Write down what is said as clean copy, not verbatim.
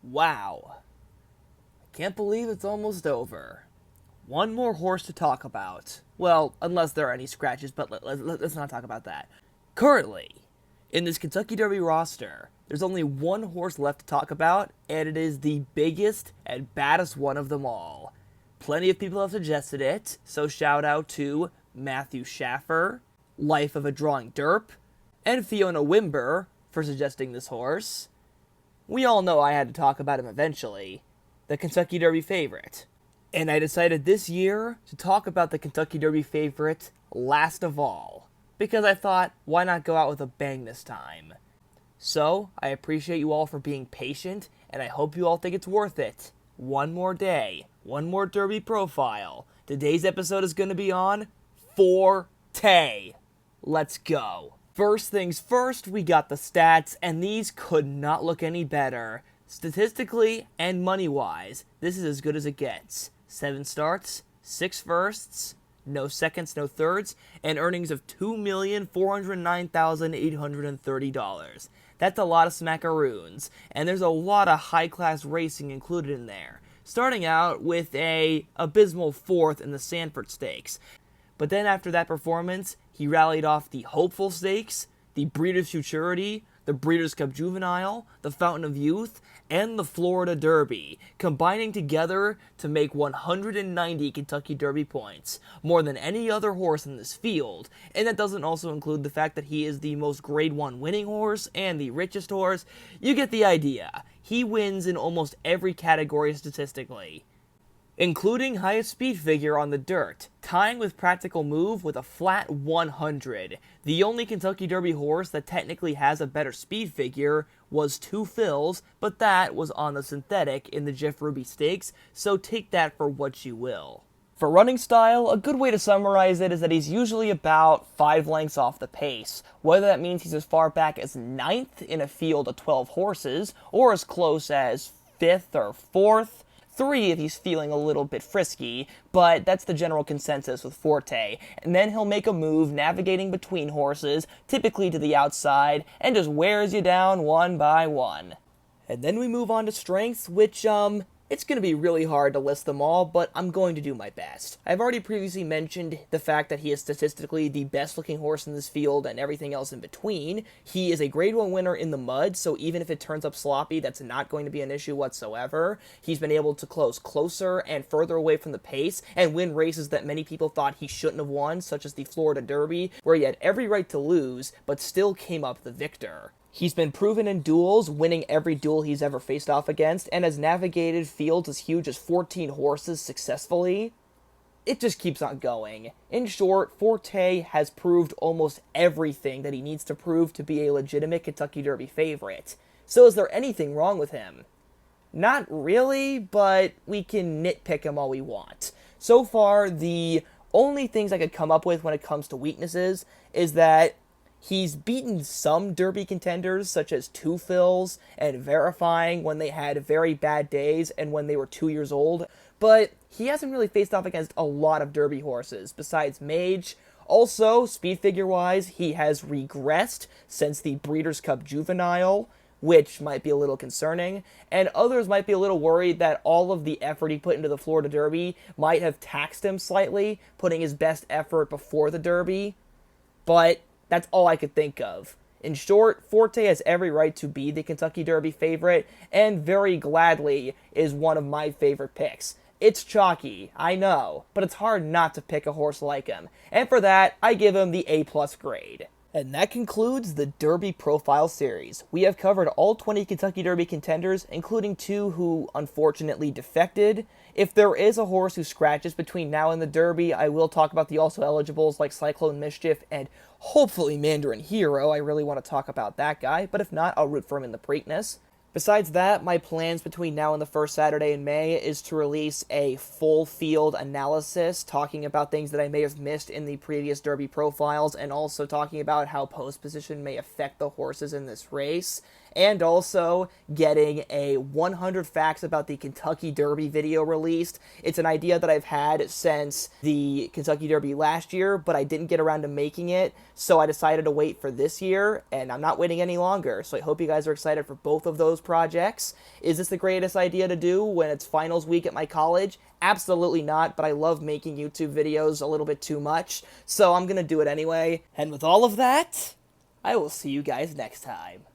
Wow. I can't believe it's almost over. One more horse to talk about. Well, unless there are any scratches, but let's not talk about that. Currently, in this Kentucky Derby roster, there's only one horse left to talk about, and it is the biggest and baddest one of them all. Plenty of people have suggested it, so shout out to Matthew Shaffer, Life of a Drawinglifeofaderp, and Fiona Wimber for suggesting this horse. We all know I had to talk about him eventually, the Kentucky Derby favorite. And I decided this year to talk about the Kentucky Derby favorite last of all, because I thought, why not go out with a bang this time? So, I appreciate you all for being patient, and I hope you all think it's worth it. One more day, one more Derby profile. Today's episode is going to be on Forte. Let's go. First things first, we got the stats, and these could not look any better. Statistically and money-wise, this is as good as it gets. 7 starts, 6 firsts, no seconds, no thirds, and earnings of $2,409,830. That's a lot of smackaroons, and there's a lot of high-class racing included in there. Starting out with a abysmal 4th in the Sanford Stakes. But then after that performance, he rallied off the Hopeful Stakes, the Breeders' Futurity, the Breeders' Cup Juvenile, the Fountain of Youth, and the Florida Derby, combining together to make 190 Kentucky Derby points, more than any other horse in this field, and that doesn't also include the fact that he is the most Grade 1 winning horse and the richest horse. You get the idea. He wins in almost every category statistically, including highest speed figure on the dirt, tying with Practical Move with a flat 100. The only Kentucky Derby horse that technically has a better speed figure was Two Phils, but that was on the synthetic in the Jeff Ruby Stakes, so take that for what you will. For running style, a good way to summarize it is that he's usually about 5 lengths off the pace, whether that means he's as far back as 9th in a field of 12 horses, or as close as 5th or 4th, 3 if he's feeling a little bit frisky, but that's the general consensus with Forte. And then he'll make a move navigating between horses, typically to the outside, and just wears you down one by one. And then we move on to strengths, which, it's going to be really hard to list them all, but I'm going to do my best. I've already previously mentioned the fact that he is statistically the best looking horse in this field and everything else in between. He is a Grade 1 winner in the mud, so even if it turns up sloppy, that's not going to be an issue whatsoever. He's been able to close closer and further away from the pace and win races that many people thought he shouldn't have won, such as the Florida Derby, where he had every right to lose, but still came up the victor. He's been proven in duels, winning every duel he's ever faced off against, and has navigated fields as huge as 14 horses successfully. It just keeps on going. In short, Forte has proved almost everything that he needs to prove to be a legitimate Kentucky Derby favorite. So is there anything wrong with him? Not really, but we can nitpick him all we want. So far, the only things I could come up with when it comes to weaknesses is that he's beaten some Derby contenders, such as Two Phils and Verifying, when they had very bad days and when they were 2 years old, but he hasn't really faced off against a lot of Derby horses, besides Mage. Also, speed figure-wise, he has regressed since the Breeders' Cup Juvenile, which might be a little concerning, and others might be a little worried that all of the effort he put into the Florida Derby might have taxed him slightly, putting his best effort before the Derby, but that's all I could think of. In short, Forte has every right to be the Kentucky Derby favorite, and very gladly is one of my favorite picks. It's chalky, I know, but it's hard not to pick a horse like him, and for that, I give him the A+ grade. And that concludes the Derby Profile Series. We have covered all 20 Kentucky Derby contenders, including 2 who unfortunately defected. If there is a horse who scratches between now and the Derby, I will talk about the also eligibles like Cyclone Mischief and hopefully Mandarin Hero. I really want to talk about that guy, but if not, I'll root for him in the Preakness. Besides that, my plans between now and the first Saturday in May is to release a full field analysis talking about things that I may have missed in the previous Derby profiles and also talking about how post position may affect the horses in this race. and also getting a 100 facts about the Kentucky Derby video released. It's an idea that I've had since the Kentucky Derby last year, but I didn't get around to making it, so I decided to wait for this year, and I'm not waiting any longer. So I hope you guys are excited for both of those projects. Is this the greatest idea to do when it's finals week at my college? Absolutely not, but I love making YouTube videos a little bit too much, so I'm gonna do it anyway. And with all of that, I will see you guys next time.